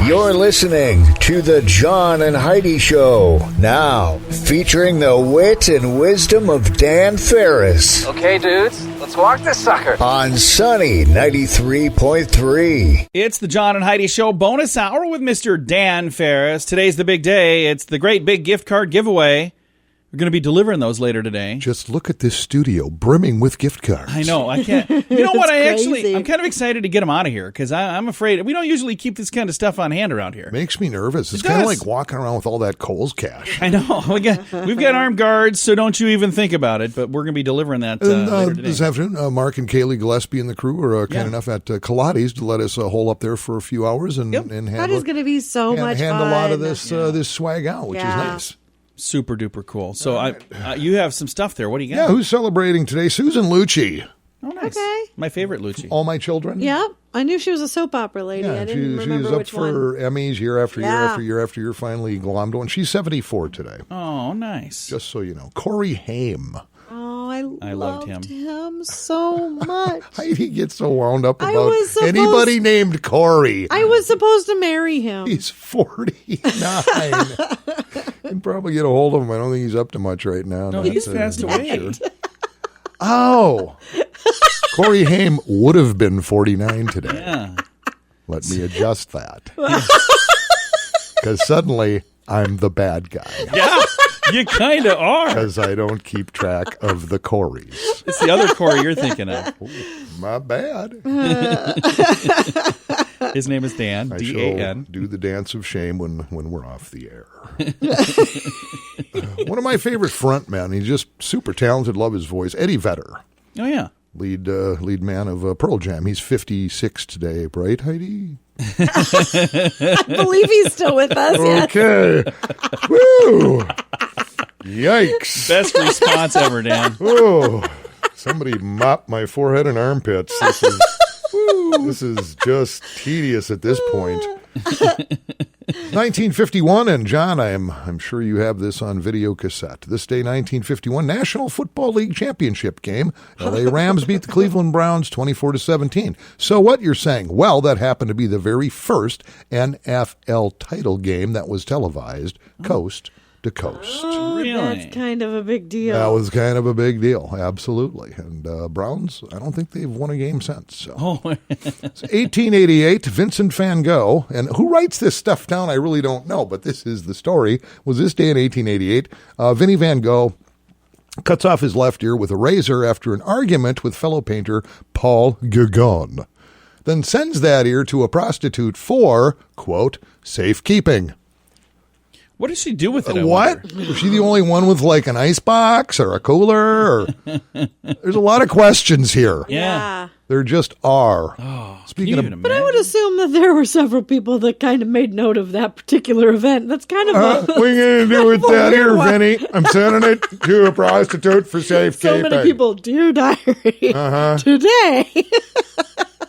You're listening to the John and Heidi Show. Now, featuring the wit and wisdom of Dan Farris. Okay, dudes, let's walk this sucker. On Sunny 93.3. It's the John and Heidi Show bonus hour with Mr. Dan Farris. Today's the big day. It's the great big gift card giveaway. We're going to be delivering those later today. Just look at this studio brimming with gift cards. I know. I can't. You know what? I'm kind of excited to get them out of here because I'm afraid we don't usually keep this kind of stuff on hand around here. Makes me nervous. It's kind of like walking around with all that Kohl's cash. I know. We've got armed guards, so don't you even think about it. But we're going to be delivering that later today. This afternoon, Mark and Kaylee Gillespie and the crew are kind enough at Kaladi's to let us hole up there for a few hours and handle, that is going to be so much fun. Hand a lot of this swag out, which is nice. Super duper cool. So you have some stuff there. What do you got? Yeah, who's celebrating today? Susan Lucci. Oh, nice. Okay. My favorite Lucci. All My Children? Yep. I knew she was a soap opera lady. I didn't remember which one. She's up for Emmys year after year after year after year, finally glommed one. She's 74 today. Oh, nice. Just so you know. Corey Haim. Oh, I loved him so much. He gets so wound up about anybody named Corey. I was supposed to marry him. He's 49. Can probably get a hold of him. I don't think he's up to much right now. No, he's passed away. Sure. Oh. Corey Haim would have been 49 today. Yeah. Let me adjust that. Because suddenly I'm the bad guy. Yeah, you kind of are. Because I don't keep track of the Corys. It's the other Corey you're thinking of. Ooh, my bad. His name is Dan, D-A-N. I do the dance of shame when we're off the air. One of my favorite front men, he's just super talented, love his voice, Eddie Vedder. Oh, yeah. Lead man of Pearl Jam. He's 56 today, right, Heidi? I believe he's still with us. Okay. Woo! Yikes. Best response ever, Dan. Oh, somebody mopped my forehead and armpits. This is just tedious at this point. 1951, and John, I'm sure you have this on video cassette. This day, 1951, National Football League Championship game. LA Rams beat the Cleveland Browns 24-17. So what you're saying? Well, that happened to be the very first NFL title game that was televised coast to coast. Oh, really? That's kind of a big deal. That was kind of a big deal, absolutely. And Browns, I don't think they've won a game since. So. Oh. It's 1888, Vincent van Gogh, and who writes this stuff down, I really don't know, but this is the story, was this day in 1888. Vinnie van Gogh cuts off his left ear with a razor after an argument with fellow painter Paul Gauguin, then sends that ear to a prostitute for, quote, safekeeping. What does she do with it? What? Was she the only one with like an ice box or a cooler? Or... There's a lot of questions here. Yeah. There just are. Oh, Speaking of, but I would assume that there were several people that kind of made note of that particular event. That's kind of what are you going to do with that here, Vinny? I'm sending it to a prostitute for safekeeping. So many people, dear diary, today.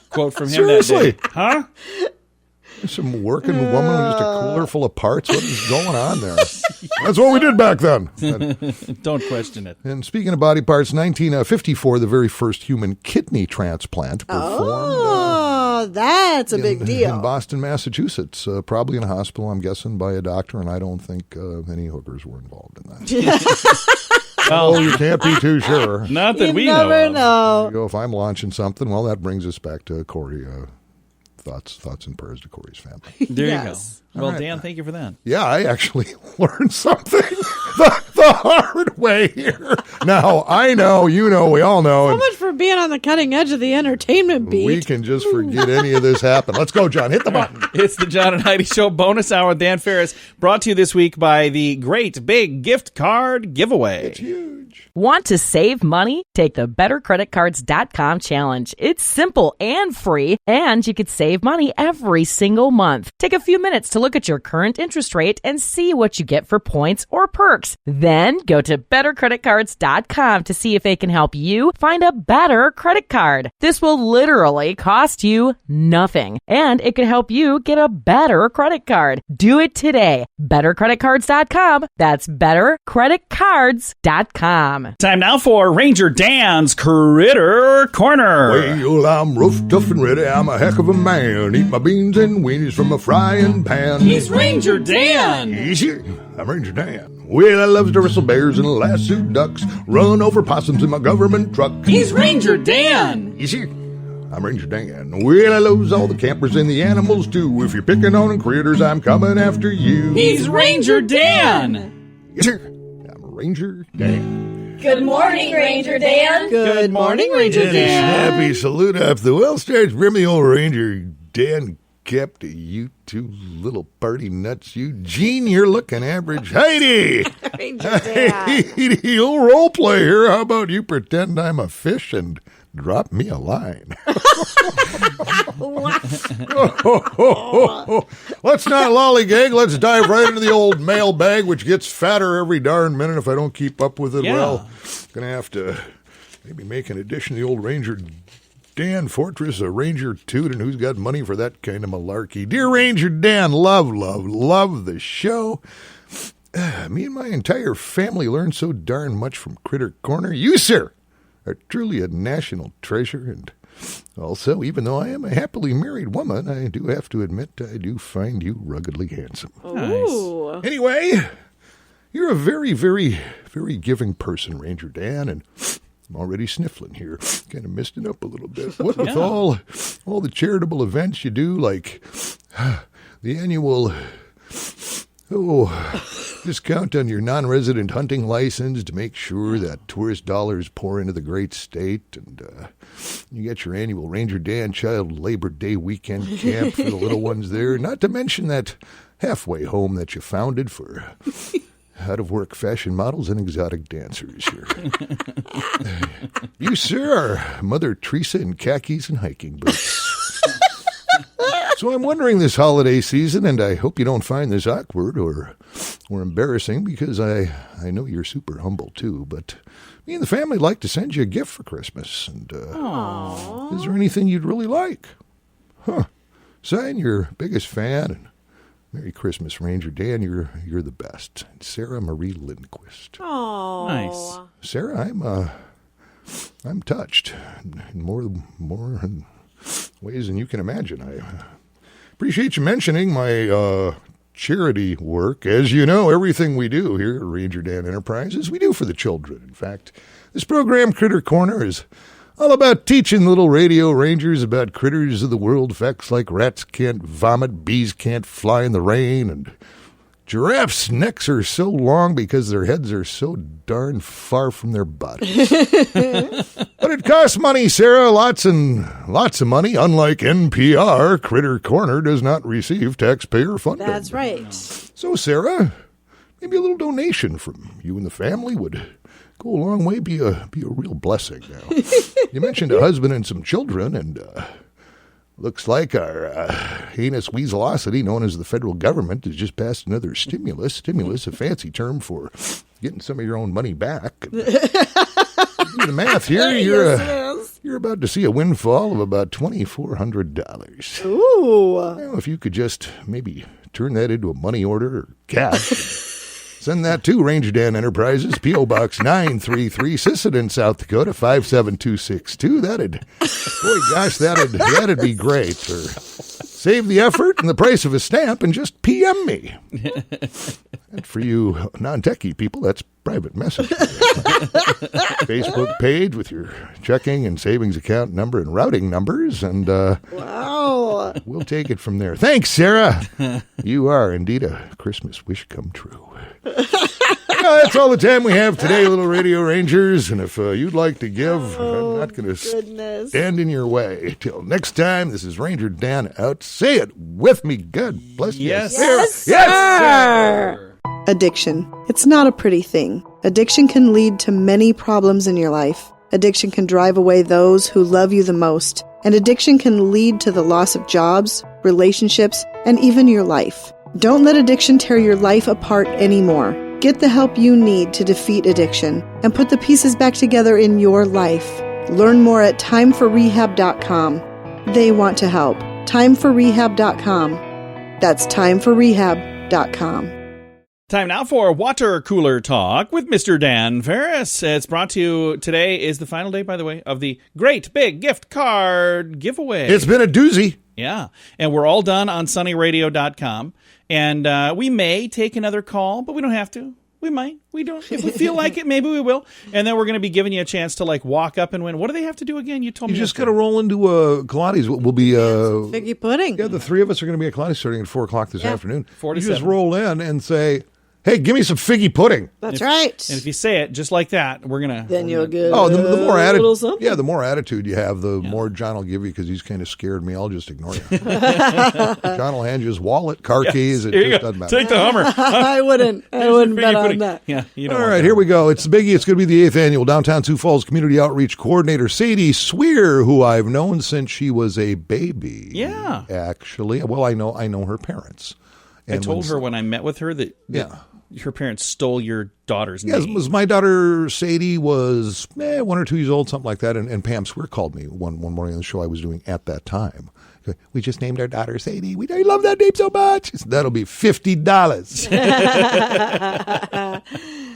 Quote from him Seriously. that day. Huh? Some working woman with just a cooler full of parts. What is going on there? That's what we did back then. Don't question it. And speaking of body parts, 1954, the very first human kidney transplant performed. Oh, that's a big deal. In Boston, Massachusetts. Probably in a hospital, I'm guessing, by a doctor, and I don't think any hookers were involved in that. Well, you can't be too sure. Not that we never know. There you go. If I'm launching something, well, that brings us back to Corey. Thoughts and prayers to Corey's family. There you go. Well, right. Dan, thank you for that. Yeah, I actually learned something the hard way here. Now, I know, you know, we all know. So much for being on the cutting edge of the entertainment beat. We can just forget any of this happened. Let's go, John. Hit the button. It's the John and Heidi Show bonus hour with Dan Farris, brought to you this week by the Great Big Gift Card Giveaway. It's huge. Want to save money? Take the BetterCreditCards.com challenge. It's simple and free, and you could save money every single month. Take a few minutes to look at your current interest rate and see what you get for points or perks. Then go to BetterCreditCards.com to see if they can help you find a better credit card. This will literally cost you nothing, and it could help you get a better credit card. Do it today. BetterCreditCards.com. That's BetterCreditCards.com. time. Time now for Ranger Dan's Critter Corner. Well, I'm rough, tough, and ready. I'm a heck of a man. Eat my beans and weenies from a frying pan. He's Ranger Dan. Easy. I'm Ranger Dan. Well, I love to wrestle bears and lasso ducks. Run over possums in my government truck. He's Ranger Dan. Easy. I'm Ranger Dan. Well, I loves all the campers and the animals too. If you're picking on critters, I'm coming after you. He's Ranger Dan. Yes, sir. I'm Ranger Dan. Good morning, Ranger Dan. Good morning, Ranger And a snappy salute up the well-starched brimmy old Ranger Dan kept you two little party nuts. Eugene, you're looking average. Heidi! Ranger Dan. Heidi, old role player. How about you pretend I'm a fish and drop me a line? Let's not lollygag. Let's dive right into the old mailbag, which gets fatter every darn minute if I don't keep up with it. Yeah. Well, going to have to maybe make an addition to the old Ranger Dan Fortress, a Ranger Toot, and who's got money for that kind of malarkey. Dear Ranger Dan, love the show. Me and my entire family learned so darn much from Critter Corner. You, sir, are truly a national treasure, and also, even though I am a happily married woman, I do have to admit I do find you ruggedly handsome. Ooh. Anyway, you're a very, very, very giving person, Ranger Dan, and I'm already sniffling here, kind of misting up a little bit. What with all the charitable events you do, like the annual discount on your non-resident hunting license to make sure that tourist dollars pour into the great state, and you get your annual Ranger Dan Child Labor Day weekend camp for the little ones there, not to mention that halfway home that you founded for out-of-work fashion models and exotic dancers here. You, sir, are Mother Teresa in khakis and hiking boots. So I'm wondering this holiday season, and I hope you don't find this awkward or embarrassing, because I know you're super humble too, but me and the family like to send you a gift for Christmas. And is there anything you'd really like? Sign your biggest fan, and Merry Christmas, Ranger Dan. You're the best. And Sarah Marie Lindquist. Oh, Nice. Sarah, I'm touched in more ways than you can imagine. I appreciate you mentioning my charity work. As you know, everything we do here at Ranger Dan Enterprises, we do for the children. In fact, this program, Critter Corner, is all about teaching little radio rangers about critters of the world, facts like rats can't vomit, bees can't fly in the rain, and giraffes' necks are so long because their heads are so darn far from their bodies. But it costs money, Sarah, lots and lots of money. Unlike NPR, Critter Corner does not receive taxpayer funding. that's right. So, Sarah, maybe a little donation from you and the family would go a long way, be a real blessing. Now, you mentioned a husband and some children, and looks like our heinous weaselosity known as the federal government has just passed another stimulus. Stimulus, a fancy term for getting some of your own money back. Do the math here. You're about to see a windfall of about $2,400. Ooh. Well, if you could just maybe turn that into a money order or cash. Send that to Ranger Dan Enterprises, P.O. Box 933, Sisseton, South Dakota, 57262. That'd be great. Or save the effort and the price of a stamp and just PM me. And for you non-techie people, that's private message. Facebook page with your checking and savings account number and routing numbers, and Wow. we'll take it from there. Thanks, Sarah. You are indeed a Christmas wish come true. Well, that's all the time we have today, little Radio Rangers. And if you'd like to give, I'm not going to stand in your way. Till next time, this is Ranger Dan out. Say it with me. God bless you. Yes, Sarah. sir. Addiction. It's not a pretty thing. Addiction can lead to many problems in your life. Addiction can drive away those who love you the most. And addiction can lead to the loss of jobs, relationships, and even your life. Don't let addiction tear your life apart anymore. Get the help you need to defeat addiction and put the pieces back together in your life. Learn more at timeforrehab.com. They want to help. Timeforrehab.com. That's timeforrehab.com. Time now for Water Cooler Talk with Mr. Dan Farris. It's brought to you, today is the final day, by the way, of the Great Big Gift Card Giveaway. It's been a doozy. Yeah, and we're all done on sunnyradio.com. And we may take another call, but we don't have to. We might. We don't. If we feel like it, maybe we will. And then we're going to be giving you a chance to like walk up and win. What do they have to do again? You told me. You just got to roll into Kalani's. We'll be figgy pudding. Yeah, the three of us are going to be at Kalani's starting at 4 o'clock this afternoon. 4 to you just 7. roll in and say, "Hey, give me some figgy pudding." That's right. And if you say it just like that, we're gonna. Then you'll get the more little attitude. something. Yeah, the more attitude you have, the more John will give you because he's kind of scared me. I'll just ignore you. John will hand you his wallet, car keys. It Here you just go. doesn't matter. Take the Hummer. I wouldn't bet on that. Yeah. You don't All want right, that. here we go. It's the biggie. It's going to be the 8th annual Downtown Sioux Falls Community Outreach Coordinator, Sadie Swear, who I've known since she was a baby. Yeah. Actually. Well, I know her parents. I told her when I met with her that her parents stole your daughter's name. Yeah, my daughter Sadie was 1 or 2 years old, something like that, and Pam Swear called me one morning on the show I was doing at that time. We just named our daughter Sadie. I love that name so much. Said, that'll be $50.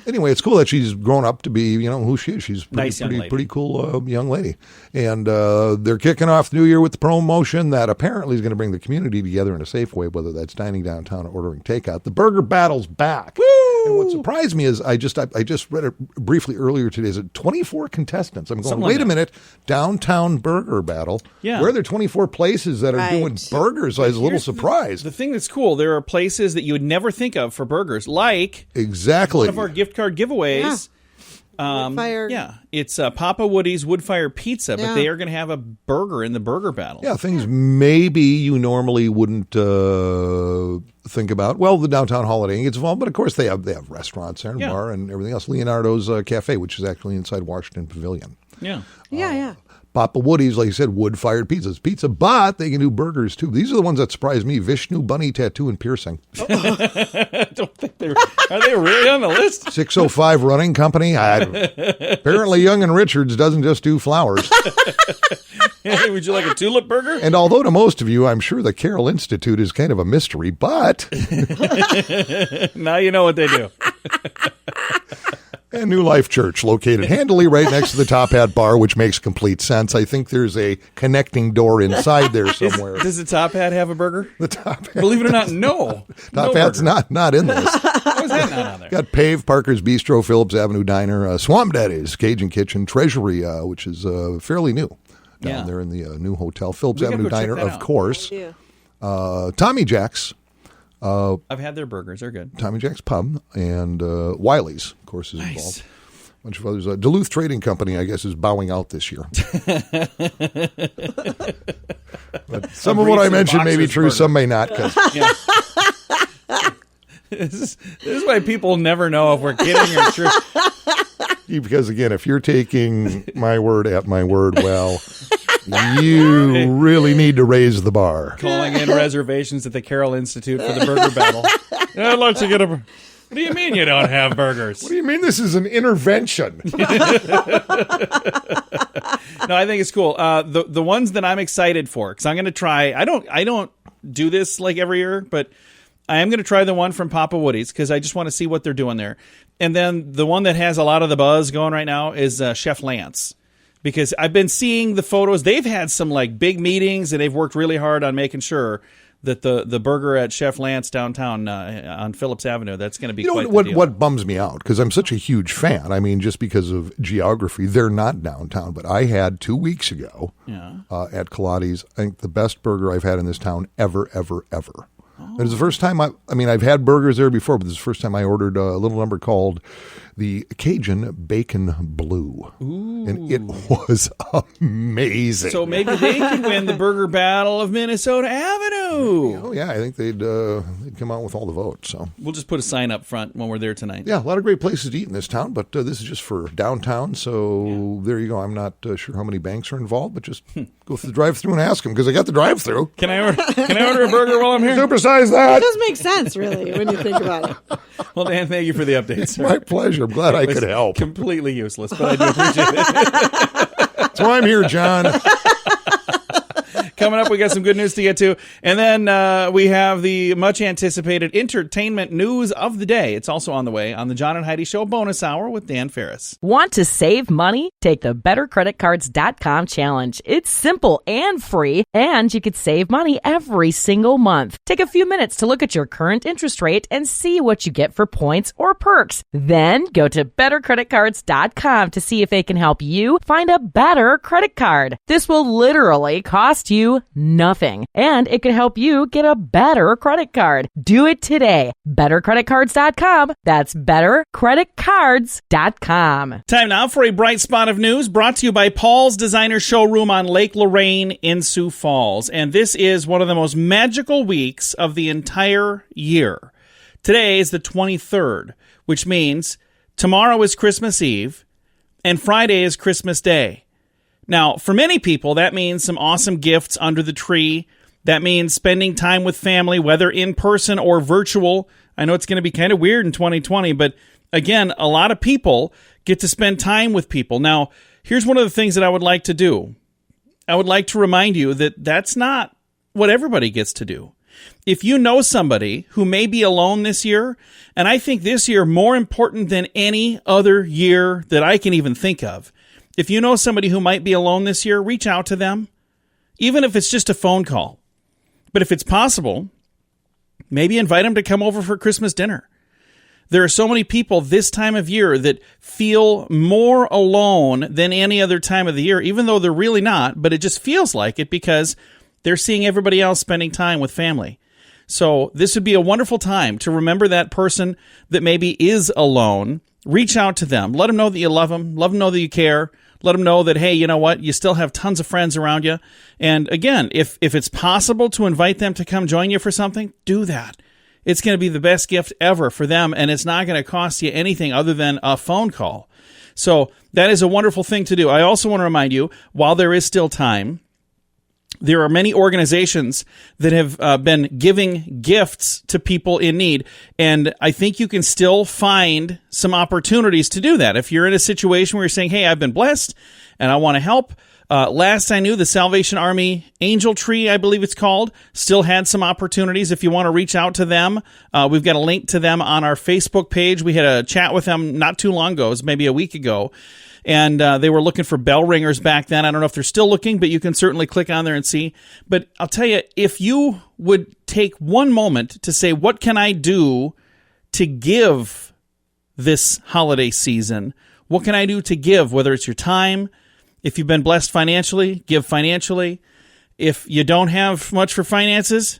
Anyway, it's cool that she's grown up to be, who she is. She's pretty cool young lady. And they're kicking off the new year with the promotion that apparently is going to bring the community together in a safe way, whether that's dining downtown or ordering takeout. The Burger Battle's back. Woo! And what surprised me is I just read it briefly earlier today. Is it 24 contestants? I'm going, wait a minute, Downtown Burger Battle. Yeah. Where are there 24 places that are doing burgers? I was a little surprised. The thing that's cool, there are places that you would never think of for burgers, like one of our gift card giveaways. Woodfire. It's Papa Woody's Woodfire Pizza, but they are going to have a burger in the Burger Battle. Yeah, things maybe you normally wouldn't think about. Well, the Downtown Holiday Inn gets involved, but of course they have restaurants there and bar and everything else. Leonardo's Cafe, which is actually inside Washington Pavilion. Yeah. Papa Woody's, like you said, wood-fired pizza, but they can do burgers, too. These are the ones that surprise me. Vishnu, bunny tattoo, and piercing. I don't think are they really on the list? 605 Running Company. Apparently Young and Richards doesn't just do flowers. Hey, would you like a tulip burger? And although to most of you, I'm sure the Carroll Institute is kind of a mystery, but... Now you know what they do. And New Life Church, located handily right next to the Top Hat Bar, which makes complete sense. I think there's a connecting door inside there somewhere. Does the Top Hat have a burger? The Top Hat. Believe it or not, no. Top Hat's not in this. How is that not on there? Got Pave, Parker's Bistro, Phillips Avenue Diner, Swamp Daddy's, Cajun Kitchen, Treasury, which is fairly new down there in the new hotel. Phillips Avenue Diner, of course. Tommy Jack's. I've had their burgers. They're good. Tommy Jack's Pub and Wiley's, of course, is involved. A bunch of others. Duluth Trading Company, I guess, is bowing out this year. But some of what I mentioned may be true, some may not. This is why people never know if we're kidding or true. Because, again, if you're taking my word at my word, well... You really need to raise the bar. Calling in reservations at the Carroll Institute for the Burger Battle. I'd like to get a... What do you mean you don't have burgers? What do you mean this is an intervention? No, I think it's cool. The ones that I'm excited for, because I'm going to try... I don't do this like every year, but I am going to try the one from Papa Woody's because I just want to see what they're doing there. And then the one that has a lot of the buzz going right now is Chef Lance. Because I've been seeing the photos. They've had some like big meetings, and they've worked really hard on making sure that the burger at Chef Lance downtown on Phillips Avenue, that's going to be quite the deal. What bums me out, because I'm such a huge fan. I mean, just because of geography, they're not downtown. But I had 2 weeks ago at Kalani's, I think the best burger I've had in this town ever. It was the first time I've had burgers there before, but this is the first time I ordered a little number called the Cajun Bacon Blue. Ooh. And it was amazing. So maybe they could win the Burger Battle of Minnesota Avenue. Oh, yeah, I think they'd come out with all the votes. So we'll just put a sign up front when we're there tonight. Yeah, a lot of great places to eat in this town, but this is just for downtown. So there you go. I'm not sure how many banks are involved, but just go through the drive-thru and ask them, because I got the drive-thru. Can I order a burger while I'm here? Supersize that. It does make sense, really, when you think about it. Well, Dan, thank you for the updates. It's my pleasure. I'm glad I could help. Completely useless, but I do appreciate it. That's why I'm here, John. Coming up, we got some good news to get to. And then we have the much-anticipated entertainment news of the day. It's also on the way on the John and Heidi Show bonus hour with Dan Farris. Want to save money? Take the bettercreditcards.com challenge. It's simple and free, and you could save money every single month. Take a few minutes to look at your current interest rate and see what you get for points or perks. Then go to bettercreditcards.com to see if they can help you find a better credit card. This will literally cost you nothing, and it could help you get a better credit card. Do it today. Bettercreditcards.com. That's bettercreditcards.com. Time now for a bright spot of news brought to you by Paul's Designer Showroom on Lake Lorraine in Sioux Falls. And this is one of the most magical weeks of the entire year. Today is the 23rd, which means tomorrow is Christmas Eve and Friday is Christmas Day. Now, for many people, that means some awesome gifts under the tree. That means spending time with family, whether in person or virtual. I know it's going to be kind of weird in 2020, but again, a lot of people get to spend time with people. Now, here's one of the things that I would like to do. I would like to remind you that that's not what everybody gets to do. If you know somebody who may be alone this year, and I think this year more important than any other year that I can even think of, if you know somebody who might be alone this year, reach out to them, even if it's just a phone call. But if it's possible, maybe invite them to come over for Christmas dinner. There are so many people this time of year that feel more alone than any other time of the year, even though they're really not, but it just feels like it because they're seeing everybody else spending time with family. So this would be a wonderful time to remember that person that maybe is alone. Reach out to them. Let them know that you love them. Let them know that you care. Let them know that, hey, you know what? You still have tons of friends around you. And again, if it's possible to invite them to come join you for something, do that. It's going to be the best gift ever for them, and it's not going to cost you anything other than a phone call. So that is a wonderful thing to do. I also want to remind you, while there is still time, there are many organizations that have been giving gifts to people in need, and I think you can still find some opportunities to do that. If you're in a situation where you're saying, hey, I've been blessed and I want to help, last I knew, the Salvation Army Angel Tree, I believe it's called, still had some opportunities. If you want to reach out to them, we've got a link to them on our Facebook page. We had a chat with them not too long ago, it was maybe a week ago. And they were looking for bell ringers back then. I don't know if they're still looking, but you can certainly click on there and see. But I'll tell you, if you would take one moment to say, what can I do to give this holiday season? What can I do to give? Whether it's your time, if you've been blessed financially, give financially. If you don't have much for finances,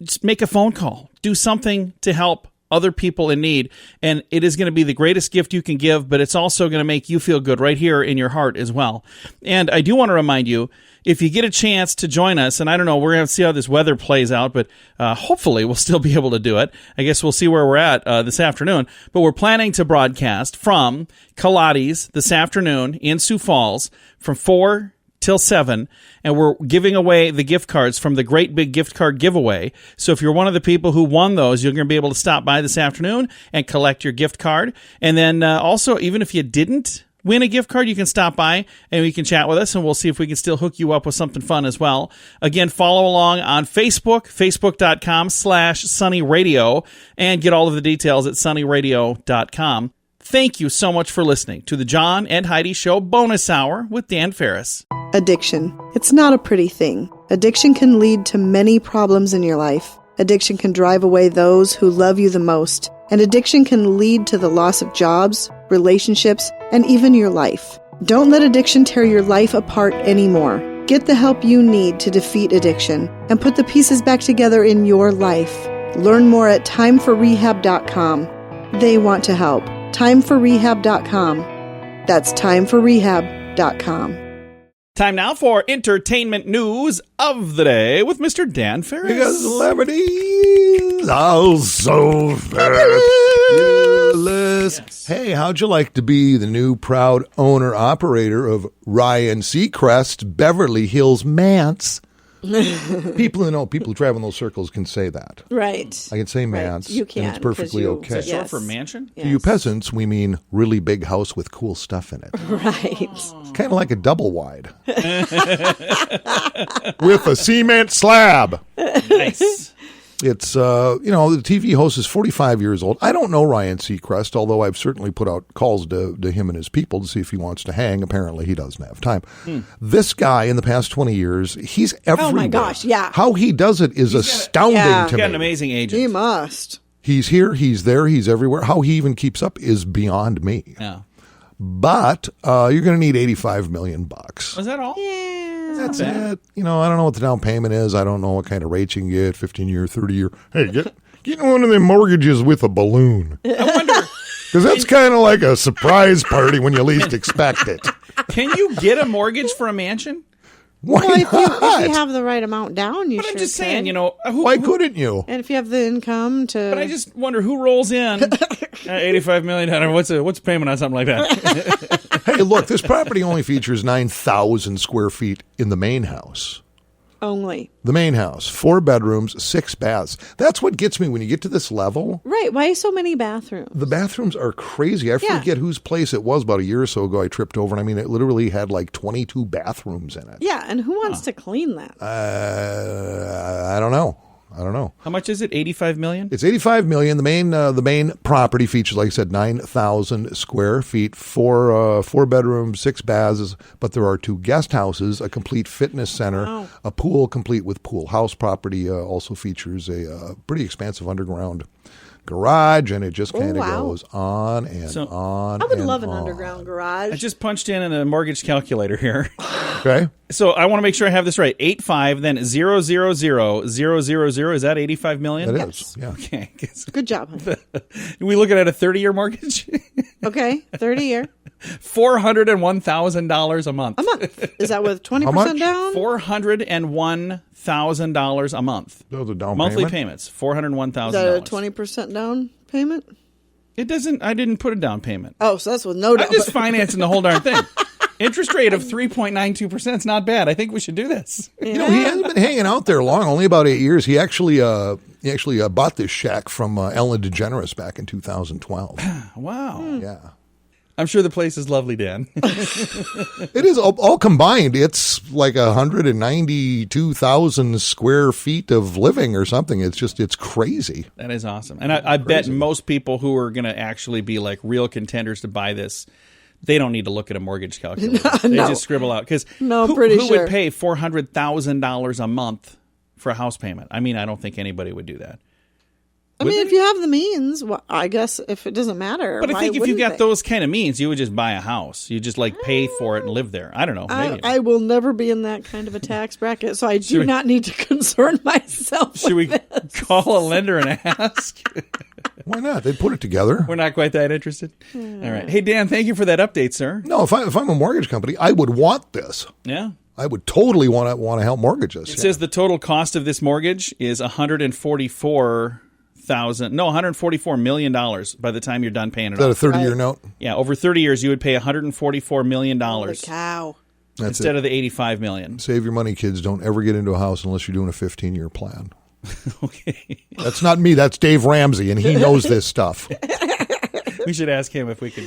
just make a phone call. Do something to help other people in need, and it is going to be the greatest gift you can give, but it's also going to make you feel good right here in your heart as well. And I do want to remind you, if you get a chance to join us, and I don't know, we're going to see how this weather plays out, but hopefully we'll still be able to do it. I guess we'll see where we're at this afternoon, but we're planning to broadcast from Kaladi's this afternoon in Sioux Falls from 4 till 7, and we're giving away the gift cards from the Great Big Gift Card Giveaway. So if you're one of the people who won those, you're going to be able to stop by this afternoon and collect your gift card. And then also, even if you didn't win a gift card, you can stop by and we can chat with us, and we'll see if we can still hook you up with something fun as well. Again, follow along on Facebook, facebook.com/sunnyradio, and get all of the details at sunnyradio.com. Thank you so much for listening to the John and Heidi Show bonus hour with Dan Farris. Addiction. It's not a pretty thing. Addiction can lead to many problems in your life. Addiction can drive away those who love you the most. And addiction can lead to the loss of jobs, relationships, and even your life. Don't let addiction tear your life apart anymore. Get the help you need to defeat addiction and put the pieces back together in your life. Learn more at timeforrehab.com. They want to help. timeforrehab.com. That's timeforrehab.com. Time now for entertainment news of the day with Mr. Dan Farris. Because celebrities are so fabulous. Yes. Hey, how'd you like to be the new proud owner-operator of Ryan Seacrest Beverly Hills Manse? People who travel in those circles can say that. Right. I can say manse, You can, and it's perfectly 'cause okay. Is that short for mansion? Yes. To you peasants, we mean really big house with cool stuff in it. Right. It's kind of like a double wide. With a cement slab. Nice. It's, the TV host is 45 years old. I don't know Ryan Seacrest, although I've certainly put out calls to him and his people to see if he wants to hang. Apparently, he doesn't have time. This guy, in the past 20 years, he's everywhere. Oh, my gosh, yeah. How he does it is astounding to He's me. got an amazing agent. He must. He's here, he's there, he's everywhere. How he even keeps up is beyond me. Yeah. But you're going to need $85 million. Was that all? That's it. I don't know what the down payment is. I don't know what kind of rates you can get, 15-year, 30-year. Hey, get one of them mortgages with a balloon. I wonder. Because that's kind of like a surprise party when you least expect it. Can you get a mortgage for a mansion? Why Well, if not? you have the right amount down, you But sure I'm just can. saying, Why couldn't you? And if you have the income to... But I just wonder who rolls in $85 million. What's the payment on something like that? Hey, look, this property only features 9,000 square feet in the main house. Only. The main house, 4 bedrooms, 6 baths. That's what gets me when you get to this level. Right. Why so many bathrooms? The bathrooms are crazy. I forget whose place it was about a year or so ago I tripped over, and I mean, it literally had like 22 bathrooms in it. Yeah, and who wants to clean that? I don't know. How much is it? $85 million? It's $85 million. The main property features, like I said, 9,000 square feet, 4 bedrooms, 6 baths, but there are 2 guest houses, a complete fitness center, a pool complete with pool. House property also features a pretty expansive underground garage, and it just kind of goes on and on. I would and love an on. underground garage. I just punched in a mortgage calculator here. Okay. So I want to make sure I have this right. 85, then 000 000. Is that $85 million? That is, yeah. Okay. Good job, honey. We looking at a 30-year mortgage? Okay, 30-year. $401,000 a month. A month. Is that with 20% How much? down? $401,000 a month. Those are down Monthly payment? payments, $401,000. Is that a 20% down payment? It doesn't. I didn't put a down payment. Oh, so that's with no down I'm just financing the whole darn thing. Interest rate of 3.92% is not bad. I think we should do this. He hasn't been hanging out there long, only about 8 years. He actually bought this shack from Ellen DeGeneres back in 2012. Wow. Yeah. I'm sure the place is lovely, Dan. It is all combined. It's like 192,000 square feet of living or something. It's crazy. That is awesome. And I bet most people who are going to actually be like real contenders to buy this, they don't need to look at a mortgage calculator. They just scribble out. Because who would pay $400,000 a month for a house payment? I mean, I don't think anybody would do that. I mean, if you have the means, well, I guess if it doesn't matter. But I think if you got they? those kind of means, you would just buy a house. You just like pay for it and live there. I don't know. Maybe. I will never be in that kind of a tax bracket, so I do not need to concern myself Should we with this. call a lender and ask? Why not? They put it together. We're not quite that interested. All right. Hey, Dan, thank you for that update, sir. No, if I'm a mortgage company, I would want this. Yeah. I would totally want to help mortgage this. It says the total cost of this mortgage is $144 million by the time you're done paying it off. Is that a 30-year note? Yeah, over 30 years, you would pay $144 million Holy cow. instead of the $85 million. Save your money, kids. Don't ever get into a house unless you're doing a 15-year plan. Okay. That's not me. That's Dave Ramsey, and he knows this stuff. We should ask him if we could.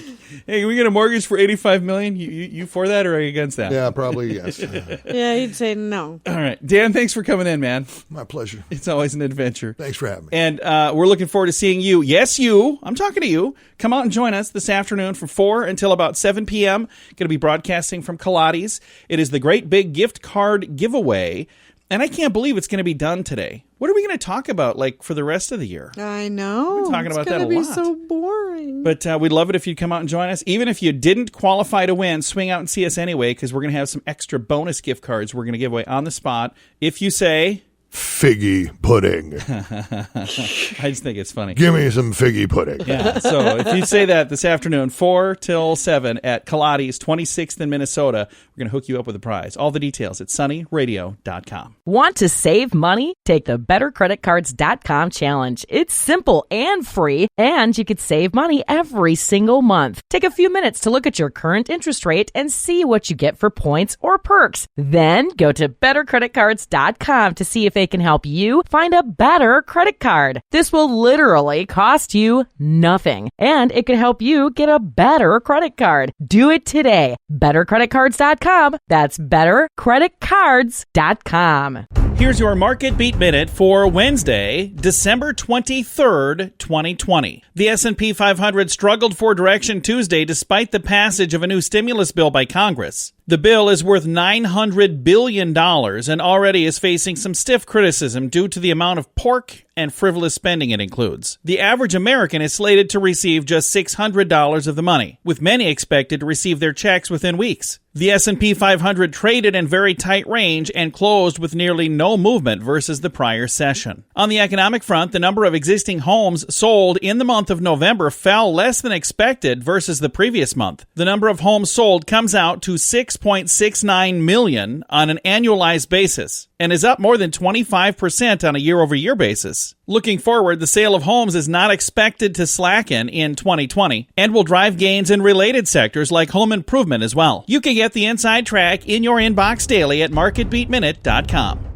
Hey, can we get a mortgage for $85 million? You for that or are you against that? Yeah, probably, yes. Yeah, he'd say no. All right. Dan, thanks for coming in, man. My pleasure. It's always an adventure. Thanks for having me. And we're looking forward to seeing you. Yes, you. I'm talking to you. Come out and join us this afternoon from 4 until about 7 p.m. Going to be broadcasting from Pilates. It is the Great Big Gift Card Giveaway. And I can't believe it's going to be done today. What are we going to talk about, like, for the rest of the year? I know. We're talking about that a lot. It's going to be so boring. But we'd love it if you'd come out and join us. Even if you didn't qualify to win, swing out and see us anyway, because we're going to have some extra bonus gift cards we're going to give away on the spot. If you say, figgy pudding. I just think it's funny. Give me some figgy pudding. Yeah. So if you say that this afternoon, 4 till 7 at Kaladi's 26th in Minnesota, we're going to hook you up with a prize. All the details at sunnyradio.com. Want to save money? Take the bettercreditcards.com challenge. It's simple and free, and you could save money every single month. Take a few minutes to look at your current interest rate and see what you get for points or perks. Then go to bettercreditcards.com to see if they can help you find a better credit card. This will literally cost you nothing, and it could help you get a better credit card. Do it today. Bettercreditcards.com. That's bettercreditcards.com. Here's your Market Beat Minute for Wednesday, December 23rd, 2020. The S&P 500 struggled for direction Tuesday despite the passage of a new stimulus bill by Congress. The bill is worth $900 billion and already is facing some stiff criticism due to the amount of pork and frivolous spending it includes. The average American is slated to receive just $600 of the money, with many expected to receive their checks within weeks. The S&P 500 traded in very tight range and closed with nearly no movement versus the prior session. On the economic front, the number of existing homes sold in the month of November fell less than expected versus the previous month. The number of homes sold comes out to 6.69 million on an annualized basis and is up more than 25% on a year-over-year basis. Looking forward, the sale of homes is not expected to slacken in 2020 and will drive gains in related sectors like home improvement as well. You can get the inside track in your inbox daily at marketbeatminute.com.